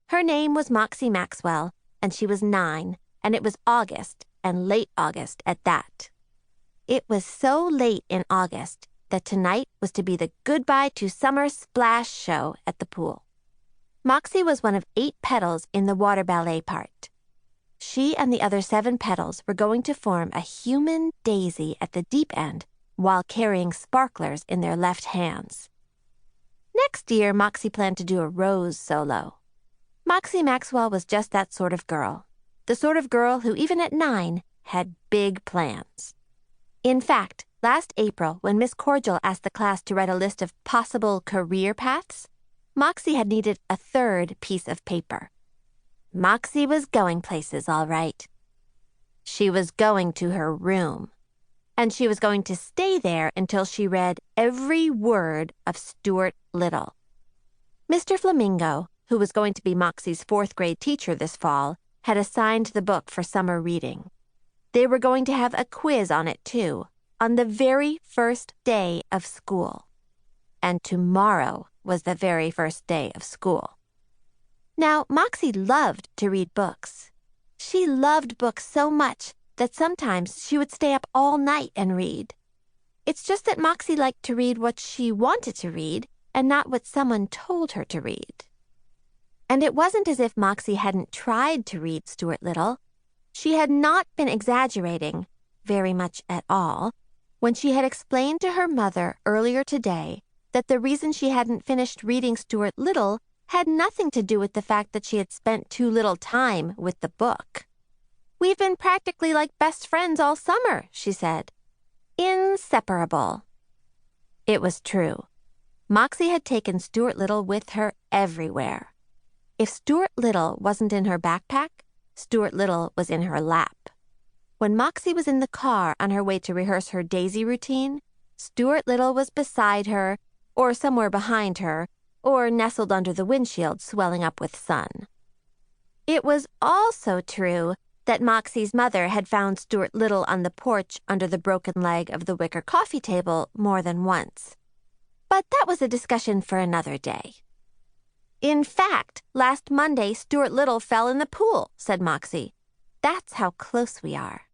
Her name was Moxy Maxwell, and she was 9, and it was August, and late August at that. It was so late in August that tonight was to be the Goodbye to Summer Splash show at the pool. Moxy was one of 8 petals in the water ballet part. She and the other 7 petals were going to form a human daisy at the deep end while carrying sparklers in their left hands. Next year, Moxy planned to do a rose solo. Moxy Maxwell was just that sort of girl, the sort of girl who, even at 9, had big plans. In fact, last April, when Miss Cordial asked the class to write a list of possible career paths, Moxy had needed a 3rd piece of paper. Moxy was going places, all right. She was going to her room, and she was going to stay there until she read every word of Stuart Little. Mr. Flamingo, who was going to be Moxy's 4th grade teacher this fall, had assigned the book for summer reading. They were going to have a quiz on it, too, on the very first day of school. And tomorrow was the very first day of school. Now, Moxy loved to read books. She loved books so much that sometimes she would stay up all night and read. It's just that Moxy liked to read what she wanted to read and not what someone told her to read. And it wasn't as if Moxy hadn't tried to read Stuart Little. She had not been exaggerating, very much at all, when she had explained to her mother earlier today that the reason she hadn't finished reading Stuart Little had nothing to do with the fact that she had spent too little time with the book. "We've been practically like best friends all summer," she said. "Inseparable." It was true. Moxy had taken Stuart Little with her everywhere. If Stuart Little wasn't in her backpack, Stuart Little was in her lap. When Moxy was in the car on her way to rehearse her daisy routine, Stuart Little was beside her, or somewhere behind her, or nestled under the windshield swelling up with sun. It was also true that Moxy's mother had found Stuart Little on the porch under the broken leg of the wicker coffee table more than once. But that was a discussion for another day. "In fact, last Monday Stuart Little fell in the pool," said Moxy. "That's how close we are."